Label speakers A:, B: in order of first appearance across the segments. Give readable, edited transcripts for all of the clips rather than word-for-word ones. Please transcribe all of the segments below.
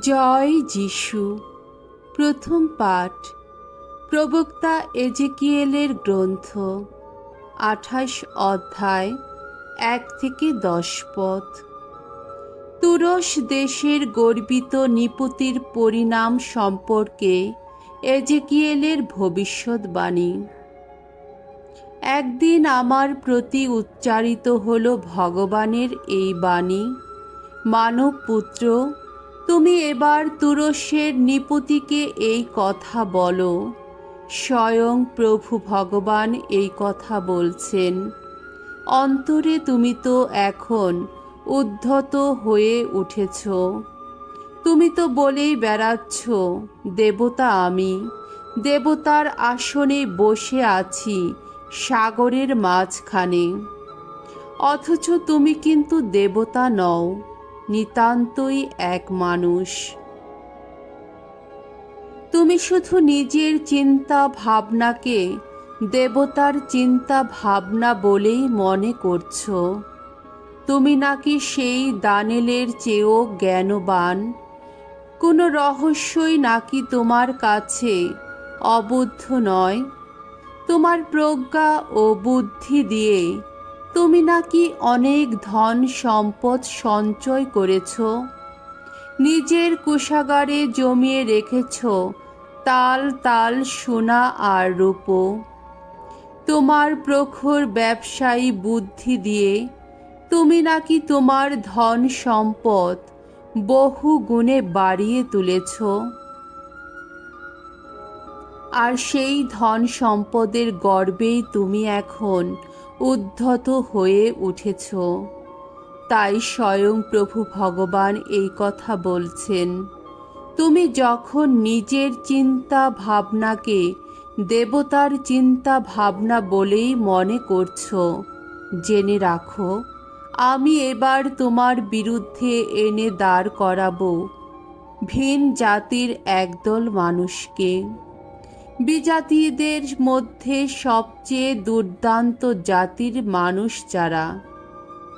A: জয় যিশু। প্রথম পাঠ প্রবক্তা এজেকিয়েলের গ্রন্থ ২৮ অধ্যায় ১ থেকে ১০ পদ। তুরস্ক দেশের গর্বিত নিপতির পরিণাম সম্পর্কে এজেকিয়েলের ভবিষ্যদ্বাণী। একদিন আমার প্রতি উচ্চারিত হল ভগবানের এই বাণী, মানব পুত্র, তুমি এবার তুরস্কের নিপতিকে এই কথা বলো। স্বয়ং প্রভু ভগবান এই কথা বলছেন। অন্তরে তুমি তো এখন উদ্ধত হয়ে উঠেছ। তুমি তো বলেই বেড়াচ্ছ, দেবতা আমি, দেবতার আসনে বসে আছি সাগরের মাঝখানে। অথচ তুমি কিন্তু দেবতা নও, নিতান্তই এক মানুষ। তুমি শুধু নিজের চিন্তা ভাবনাকে দেবতার চিন্তা ভাবনা বলেই মনে করছো। তুমি নাকি সেই দানিয়েলের চেয়েও জ্ঞানবান। কোনো রহস্যই নাকি তোমার কাছে অবুদ্ধ নয়। তোমার প্রজ্ঞা ও বুদ্ধি দিয়ে তুমি নাকি অনেক ধন সম্পদ সঞ্চয় করেছ। নিজের কোষাগারে জমিয়ে রেখেছ তাল তাল সোনা আর রূপো। তোমার প্রখর ব্যবসায়ী বুদ্ধি দিয়ে তুমি নাকি তোমার ধন সম্পদ বহু গুণে বাড়িয়ে তুলেছ। আর সেই ধন সম্পদের গর্বেই তুমি এখন উদ্ধত হয়ে উঠেছ। তাই স্বয়ং প্রভু ভগবান এই কথা বলছেন। তুমি যখন নিজের চিন্তা ভাবনাকে দেবতার চিন্তা ভাবনা বলেই মনে করছো, জেনে রাখো, আমি এবার তোমার বিরুদ্ধে এনে দাঁড় করাবো ভিন জাতির একদল মানুষকে। বিজাতিদের মধ্যে সবচেয়ে দুর্দান্ত জাতির মানুষ যারা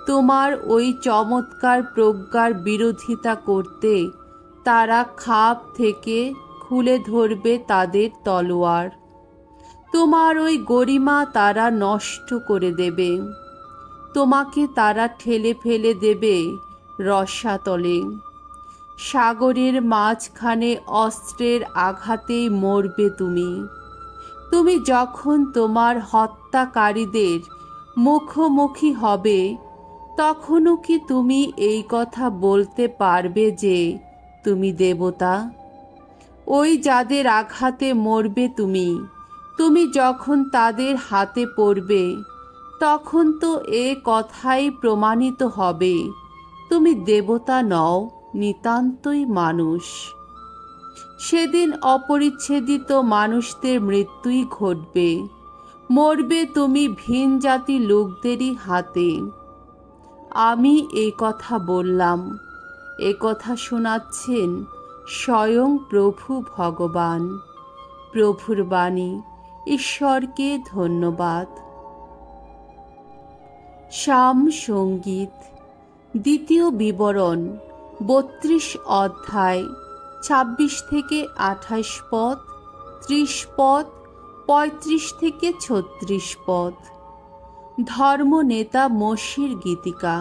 A: তোমার ওই চমৎকার প্রজ্ঞার বিরোধিতা করতে, তারা খাপ থেকে খুলে ধরবে তাদের তলোয়ার। তোমার ওই গরিমা তারা নষ্ট করে দেবে। তোমাকে তারা ঠেলে ফেলে দেবে রসাতলে। সাগরের মাঝখানে অস্ত্রের আঘাতেই মরবে তুমি। তুমি যখন তোমার হত্যাকারীদের মুখোমুখি হবে, তখনও কি তুমি এই কথা বলতে পারবে যে তুমি দেবতা? ওই যাদের আঘাতে মরবে তুমি, তুমি যখন তাদের হাতে পড়বে, তখন তো এ কথাই প্রমাণিত হবে তুমি দেবতা নও, নিতান্তই মানুষ। সেদিন অপরিচ্ছেদিত মানুষদের মৃত্যুই ঘটবে। মরবে তুমি ভিন জাতি লোকদেরই হাতে। আমি এই কথা বললাম, এ কথা শোনাচ্ছেন স্বয়ং প্রভু ভগবান। প্রভুর বাণী। ঈশ্বরকে ধন্যবাদ। সাম সঙ্গীত দ্বিতীয় বিবরণ ৩২ অধ্যায় ২৬ থেকে ২৮ পদ, ৩০ পদ, ৩৫ থেকে ৩৬ পদ। ধর্মনেতা মসির গীতিকা।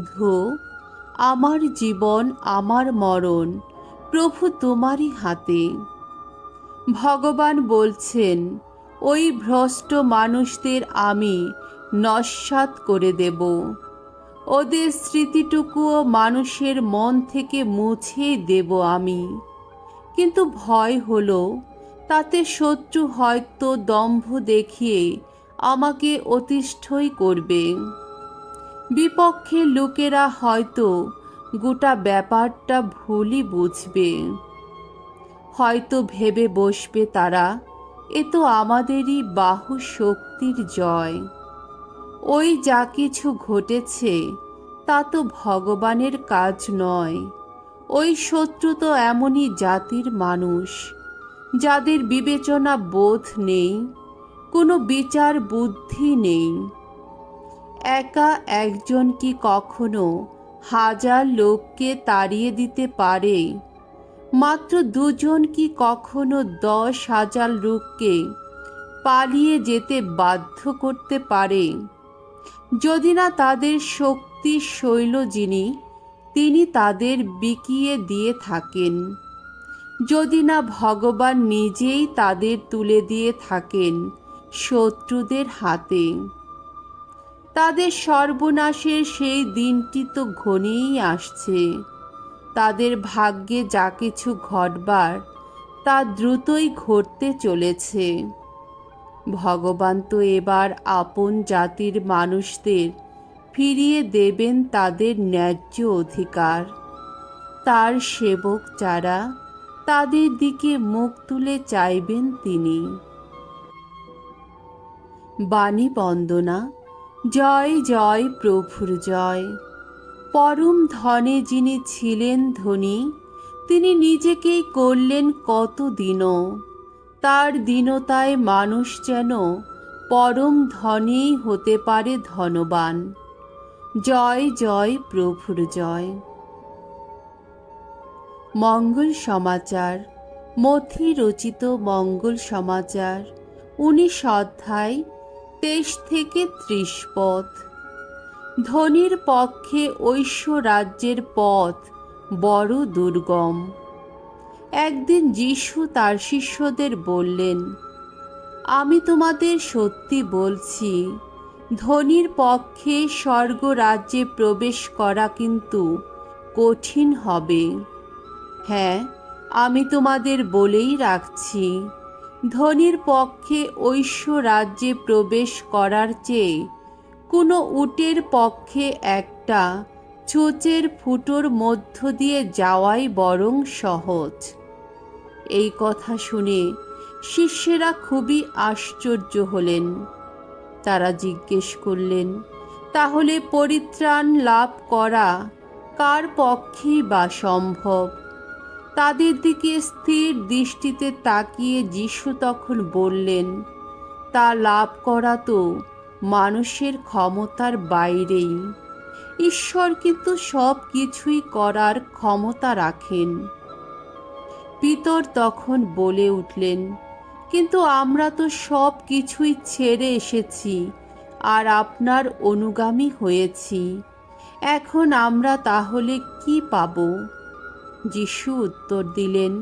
A: ধো, আমার জীবন আমার মরণ প্রভু তোমারই হাতে। ভগবান বলছেন, ওই ভ্রষ্ট মানুষদের আমি নস্যাৎ করে দেব। ওদের স্মৃতিটুকুও মানুষের মন থেকে মুছে দেব আমি। কিন্তু ভয় হলো, তাতে শত্রু হয়তো দম্ভ দেখিয়ে আমাকে অতিষ্ঠই করবে। বিপক্ষের লোকেরা হয়তো গোটা ব্যাপারটা ভুলই বুঝবে। হয়তো ভেবে বসবে তারা, এ তো আমাদেরই বাহু শক্তির জয়। ওই যা কিছু ঘটেছে তা তো ভগবানের কাজ নয়। ওই শত্রু তো এমনই জাতির মানুষ যাদের বিবেচনা বোধ নেই, কোনো বিচার বুদ্ধি নেই। একা একজন কি কখনো 1000 লোককে তাড়িয়ে দিতে পারে, মাত্র 2 জন কি কখনো 10,000 লোককে পালিয়ে যেতে বাধ্য করতে পারে? যদি না তাদের শক্তি শৈল যিনি, তিনি তাদের বিকিয়ে দিয়ে থাকেন, যদি না ভগবান নিজেই তাদের তুলে দিয়ে থাকেন শত্রুদের হাতে। তাদের সর্বনাশের সেই দিনটি তো ঘনিয়েই আসছে। তাদের ভাগ্যে যা কিছু ঘটবার তা দ্রুতই ঘটতে চলেছে। ভগবান তো এবার আপন জাতির মানুষদের ফিরিয়ে দেবেন তাদের ন্যায্য অধিকার। তার সেবক যারা, তাদের দিকে মুখ তুলে চাইবেন তিনি। বাণী বন্দনা। জয় জয় প্রভুর জয়। পরম ধনে যিনি ছিলেন ধনী, তিনি নিজেকেই করলেন কত দীন। তার দীনতায় মানুষ যেন পরম ধনেই হতে পারে ধনবান। জয় জয় প্রভুর জয়। মঙ্গল সমাচার। মথি রচিত মঙ্গল সমাচার 19 অধ্যায় 23 থেকে 30 পদ। ধনীর পক্ষে ঐশ্বরাজ্যের পথ বড় দুর্গম। একদিন যীশু তার শিষ্যদের বললেন, আমি তোমাদের সত্যি বলছি, ধনীর পক্ষে স্বর্গরাজ্যে প্রবেশ করা কিন্তু কঠিন হবে। হ্যাঁ, আমি তোমাদের বলেই রাখছি, ধনীর পক্ষে ঐশ্বরাজ্যে প্রবেশ করার চেয়ে কোনো উটের পক্ষে একটা চোচের ফুটোর মধ্য দিয়ে যাওয়াই বরং সহজ। এই কথা শুনে শিষ্যেরা খুবই আশ্চর্য হলেন। তারা জিজ্ঞেস করলেন, তাহলে পরিত্রাণ লাভ করা কার পক্ষেই বা সম্ভব? তাদের দিকে স্থির দৃষ্টিতে তাকিয়ে যীশু তখন বললেন, তা লাভ করা তো মানুষের ক্ষমতার বাইরেই। ঈশ্বর কিন্তু সব কিছুই করার ক্ষমতা রাখেন। পিতর তখন বলে উঠলেন, কিন্তু আমরা তো সব কিছুই ছেড়ে এসেছি আর আপনার অনুগামী হয়েছি, এখন আমরা তাহলে কি পাব? যীশু উত্তর দিলেন,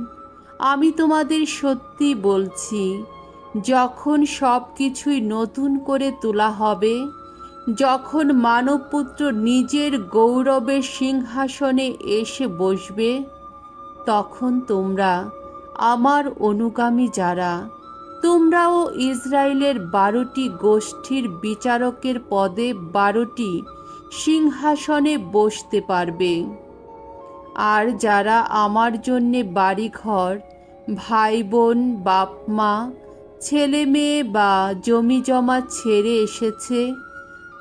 A: আমি তোমাদের সত্যি বলছি, যখন সব কিছুই নতুন করে তোলা হবে, যখন মানবপুত্র নিজের গৌরবের সিংহাসনে এসে বসবে, তখন তোমরা আমার অনুগামী যারা, তোমরাও ইসরায়েলের 12টি গোষ্ঠীর বিচারকের পদে 12টি সিংহাসনে বসতে পারবে। আর যারা আমার জন্যে বাড়িঘর, ভাই বোন, বাপ মা, ছেলে মেয়ে বা জমি জমা ছেড়ে এসেছে,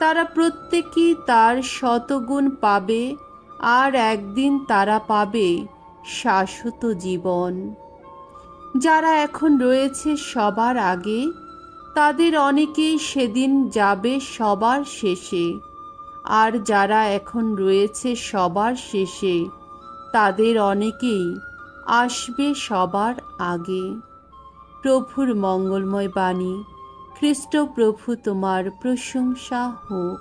A: তারা প্রত্যেকেই তার শতগুণ পাবে, আর একদিন তারা পাবে শাশ্বত জীবন। যারা এখন রয়েছে সবার আগে, তাদের অনেকেই সেদিন যাবে সবার শেষে, আর যারা এখন রয়েছে সবার শেষে, তাদের অনেকেই আসবে সবার আগে। প্রভুর মঙ্গলময় বাণী। খ্রিস্ট প্রভু তোমার প্রশংসা হোক।